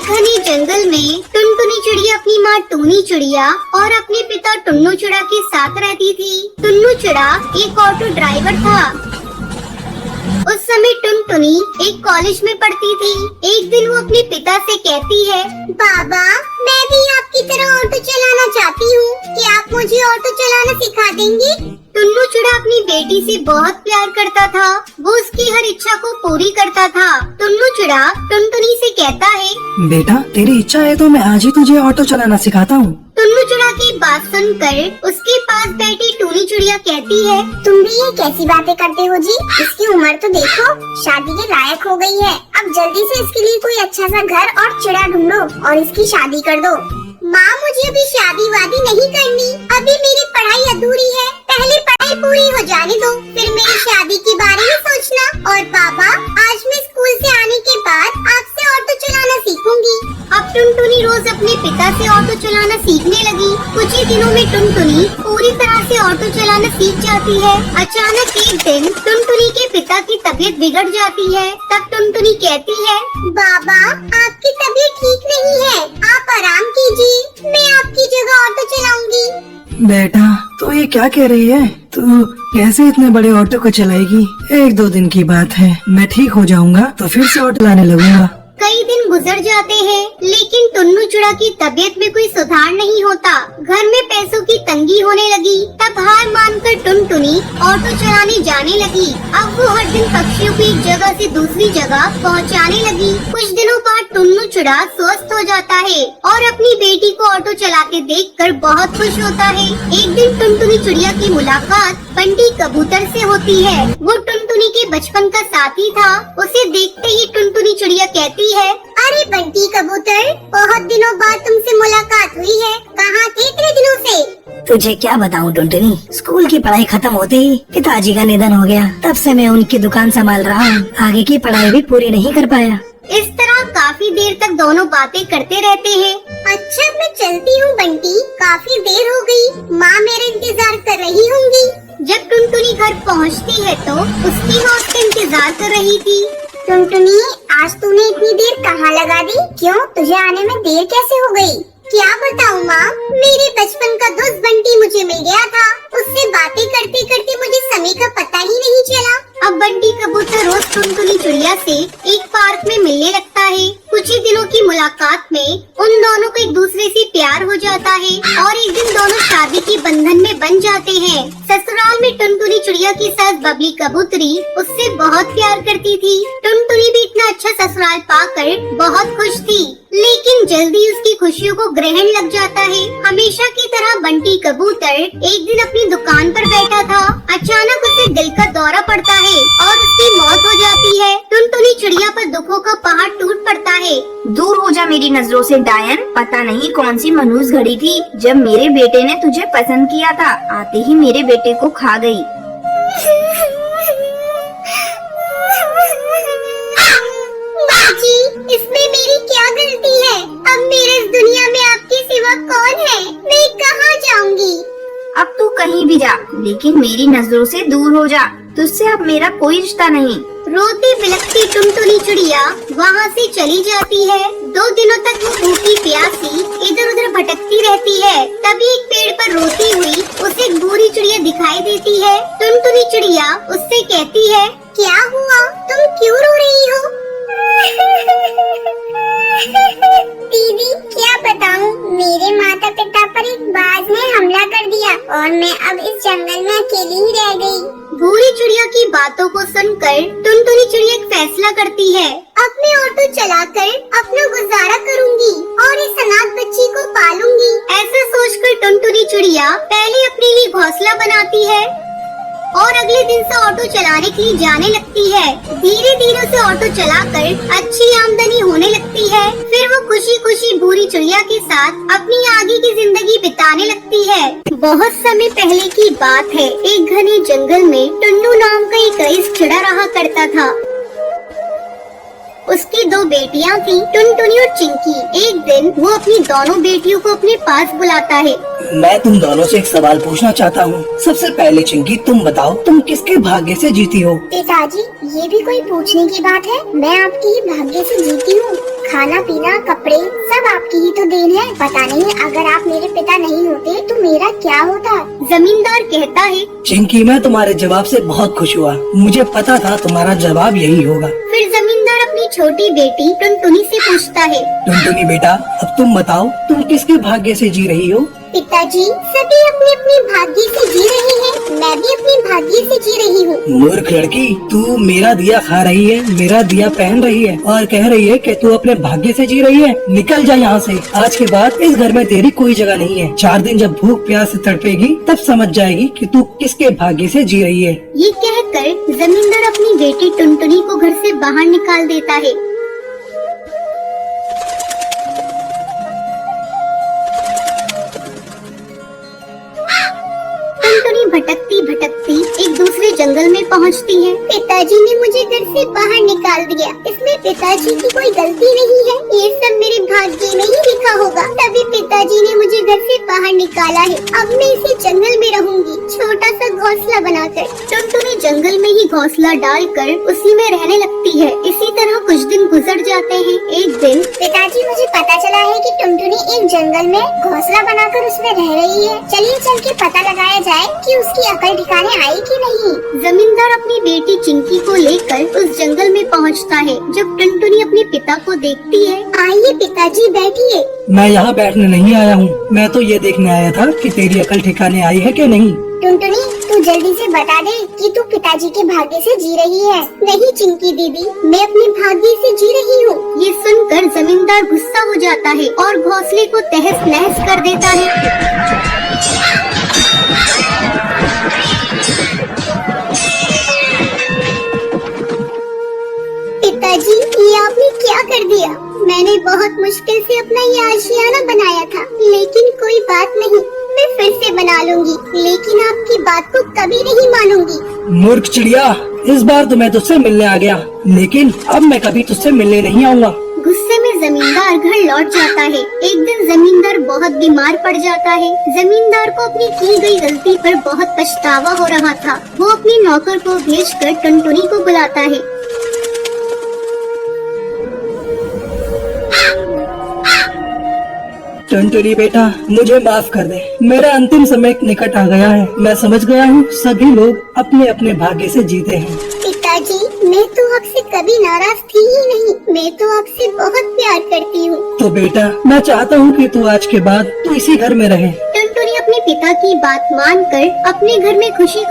एक घने जंगल में टुनटुनी चिड़िया अपनी माँ टूनी चिड़िया और अपने पिता टुन्नू चिड़ा के साथ रहती थी। टुन्नू चिड़ा एक ऑटो ड्राइवर था। उस समय टुनटुनी एक कॉलेज में पढ़ती थी। एक दिन वो अपने पिता से कहती है, पापा मैं भी आपकी तरह ऑटो चलाना चाहती हूँ, क्या आप मुझे ऑटो चलाना सिखा देंगे? टुन्नू चिड़ा अपनी बेटी से बहुत प्यार करता था। वो उसकी हर इच्छा को पूरी करता था। टुन्नू चिड़ा टुनटुनी से कहता है, बेटा तेरी इच्छा है तो मैं आज ही तुझे ऑटो चलाना सिखाता हूँ। टुन्नू चिड़ा की बात सुनकर उसके पास बैठी टूनी चिड़िया कहती है, तुम भी ये कैसी बातें करते हो जी? इसकी उम्र तो देखो, शादी के लायक हो गई है। अब जल्दी से इसके लिए कोई अच्छा सा घर और चिड़ा ढूंढो और इसकी शादी कर दो। माँ मुझे अभी शादी वादी नहीं करनी, अभी मेरी पढ़ाई अधूरी है। पहले पढ़ाई पूरी हो जाने दो, फिर मेरी शादी के बारे में सोचना। और पापा आज मैं स्कूल से आने के बाद आपसे ऑटो चलाना सीखूंगी। अब टुनटुनी रोज अपने पिता से ऑटो चलाना सीखने लगी। कुछ ही दिनों में टुनटुनी पूरी तरह से ऑटो चलाना सीख जाती है। अचानक एक दिन टुनटुनी के पिता की तबीयत बिगड़ जाती है। तब टुनटुनी कहती है, बाबा आपकी तबीयत ठीक नहीं है, आप आराम कीजिए, मैं आपकी जगह ऑटो चलाऊंगी। बेटा तो ये क्या कह रही है? तू कैसे इतने बड़े ऑटो को चलाएगी? 1-2 दिन की बात है, मैं ठीक हो जाऊंगा तो फिर से ऑटो लाने लगूंगा। कई दिन गुजर जाते हैं, लेकिन टुन्नू चिड़ा की तबीयत में कोई सुधार नहीं होता। घर में पैसों की तंगी होने लगी। तब हार मानकर टुनटुनी ऑटो चलाने जाने लगी। अब वो हर दिन पक्षियों को एक जगह से दूसरी जगह पहुंचाने लगी। कुछ दिनों बाद टुन्नू चिड़ा स्वस्थ हो जाता है और अपनी बेटी को ऑटो चलाते देखकर बहुत खुश होता है। एक दिन टुनटुनी चिड़िया की मुलाकात बंटी कबूतर से होती है। वो टुनटुनी के बचपन का साथी था। उसे देखते ही टुनटुनी चिड़िया कहती है, अरे बंटी कबूतर, बहुत दिनों बाद तुमसे मुलाकात हुई है, कहाँ थे इतने दिनों से? तुझे क्या बताऊं टुनटुनी, स्कूल की पढ़ाई खत्म होते ही पिताजी का निधन हो गया। तब से मैं उनकी दुकान संभाल रहा हूँ, आगे की पढ़ाई भी पूरी नहीं कर पाया। इस तरह काफी देर तक दोनों बातें करते रहते हैं। अच्छा मैं चलती हूँ बंटी, काफी देर हो गई, माँ मेरा इंतजार कर रही होंगी। जब टुनटुनी घर पहुँचती है तो उसकी माँ उसका इंतजार कर रही थी। टुनटुनी आज तूने इतनी देर कहाँ लगा दी? क्यों तुझे आने में देर कैसे हो गई? क्या बताऊँ माँ, मेरे बचपन का दोस्त बंटी मुझे मिल गया था। उससे बातें करते करते मुझे समय का पता ही नहीं चला। अब बंटी कबूतर रोज टुनटुनी चिड़िया से एक पार्क में मिलने लगता है। कुछ ही दिनों की मुलाकात में उन दोनों को एक दूसरे से प्यार हो जाता है और एक दिन दोनों शादी के बंधन में बन जाते हैं। ससुराल में टुनटुनी चिड़िया की सास बबली कबूतरी उससे बहुत प्यार करती थी। टुनटुनी भी इतना अच्छा ससुराल पाकर बहुत खुश थी, लेकिन जल्दी उसकी खुशियों को ग्रहण लग जाता है। हमेशा की तरह बंटी कबूतर एक दिन अपनी दुकान पर बैठा था। अचानक उसे दिल का दौरा पड़ता है और उसकी मौत हो जाती है। टुनटुनी चिड़िया पर दुखों का पहाड़ टूट पड़ता है। दूर हो जा मेरी नजरों से डायन, पता नहीं कौन सी मनहूस घड़ी थी जब मेरे बेटे ने तुझे पसंद किया था, आते ही मेरे बेटे को खा गई। बाजी, इसमें मेरी क्या गलती है? अब मेरे इस दुनिया में आपके सिवा कौन है? मैं कहाँ जाऊंगी? अब तू कहीं भी जा, लेकिन मेरी नजरों से दूर हो जा, तुझसे अब मेरा कोई रिश्ता नहीं। रोती बिलखती टुनटुनी चिड़िया वहाँ से चली जाती है। 2 दिनों तक वो भूखी प्यासी इधर उधर भटकती रहती है। तभी एक पेड़ पर रोती हुई उसे एक बूढ़ी चिड़िया दिखाई देती है। टुनटुनी चिड़िया उससे कहती है, क्या हुआ, तुम क्यों रो रही हो? दीदी क्या बताऊं, मेरे माता पिता पर एक बाज ने हमला कर दिया और मैं अब इस जंगल में अकेली ही रह गई। भूरी चिड़िया की बातों को सुनकर टुनटुनी चिड़िया एक फैसला करती है। अब मैं ऑटो चलाकर अपना गुजारा करूंगी और इस अनाथ बच्ची को पालूंगी। ऐसा सोचकर टुनटुनी चिड़िया पहले अपने लिए घोंसला बनाती है और अगले दिन से ऑटो चलाने के लिए जाने लगती है। धीरे धीरे से ऑटो चलाकर अच्छी आमदनी होने लगती है। फिर वो खुशी खुशी भूरी चिड़िया के साथ अपनी आगे की जिंदगी बिताने लगती है। बहुत समय पहले की बात है, एक घने जंगल में टुन्नू नाम का एक रईस चिड़ा रहा करता था। उसकी 2 बेटियां थी, टुनटुनी और चिंकी। एक दिन वो अपनी दोनों बेटियों को अपने पास बुलाता है। मैं तुम दोनों से एक सवाल पूछना चाहता हूँ। सबसे पहले चिंकी तुम बताओ, तुम किसके भाग्य से जीती हो? पिताजी ये भी कोई पूछने की बात है, मैं आपके ही भाग्य से जीती हूँ। खाना पीना कपड़े सब आपकी ही तो देन है। पता नहीं अगर आप मेरे पिता नहीं होते तो मेरा क्या होता। जमींदार कहता है। चिंकी, मैं तुम्हारे जवाब से बहुत खुश हुआ। मुझे पता था तुम्हारा जवाब यही होगा। फिर जमींदार अपनी छोटी बेटी टुनटुनी से पूछता है। टुनटुनी बेटा, अब तुम बताओ, तुम किसके भाग्य से जी रही हो? पिताजी, सभी अपने अपने भाग्य से जी रहे हैं, मैं भी अपने भाग्य से जी रही हूँ। मूर्ख लड़की, तू मेरा दिया खा रही है, मेरा दिया पहन रही है और कह रही है कि तू अपने भाग्य से जी रही है। निकल जा यहाँ से। आज के बाद इस घर में तेरी कोई जगह नहीं है। 4 दिन जब भूख प्यास से तड़पेगी तब समझ जाएगी कि तू किसके भाग्य से जी रही है। ये कहकर जमींदार अपनी बेटी टुनटुनी को घर से बाहर निकाल देता है। टुनटुनी भटकती भटकती एक दूसरे जंगल में पहुंचती है। पिताजी ने मुझे घर से बाहर निकाल दिया, इसमें पिताजी की कोई गलती नहीं है। ये सब मेरे भाग्य में ही लिखा होगा, तभी पिताजी ने मुझे घर से बाहर निकाला है। अब मैं इसी जंगल में रहूंगी, छोटा सा घोंसला बनाकर। टुनटुनी जंगल में ही घोंसला डालकर उसी में रहने लगती है। इसी तरह कुछ दिन गुजर जाते हैं। एक दिन पिताजी, मुझे पता चला है कि टुनटुनी एक जंगल में घोंसला बनाकर उसमें रह रही है। चलिए चल के पता लगाया जाए कि उसकी अकल ठिकाने आई कि नहीं। जमींदार अपनी बेटी चिंकी को लेकर उस जंगल में पहुंचता है। जब टुनटुनी अपने पिता को देखती है, आइए पिताजी बैठिए। मैं यहाँ बैठने नहीं आया हूँ, मैं तो ये देखने आया था कि तेरी अकल ठिकाने आई है कि नहीं। टुनटुनी, तू जल्दी से बता दे कि तू पिताजी के भाग्य से जी रही है। नहीं चिंकी दीदी, मैं अपने भाग्य से जी रही हूँ। ये सुनकर जमींदार गुस्सा हो जाता है और घोंसले को तहस नहस कर देता है। पिताजी, ये आपने क्या कर दिया? मैंने बहुत मुश्किल से अपना ये आशियाना बनाया था, लेकिन कोई बात नहीं, मैं फिर से बना लूंगी, लेकिन आपकी बात को कभी नहीं मानूंगी। मूर्ख चिड़िया, इस बार तो मैं तुझसे मिलने आ गया, लेकिन अब मैं कभी तुझसे मिलने नहीं आऊँगा। गुस्से में जमींदार घर लौट जाता है। एक दिन जमींदार बहुत बीमार पड़ जाता है। जमींदार को अपनी की गई गलती पर बहुत पछतावा हो रहा था। वो अपने नौकर को भेजकर टुनटुनी को बुलाता है। टुनटुनी बेटा, मुझे माफ कर दे, मेरा अंतिम समय निकट आ गया है। मैं समझ गया हूँ सभी लोग अपने अपने भाग्य से जीते हैं। पिताजी, मैं तो आपसे कभी नाराज थी ही नहीं, मैं तो आपसे बहुत प्यार करती हूँ। तो बेटा, मैं चाहता हूँ कि तू आज के बाद तू इसी घर में रहे। टुनटुनी अपने पिता की बात मानकर अपने घर में खुशी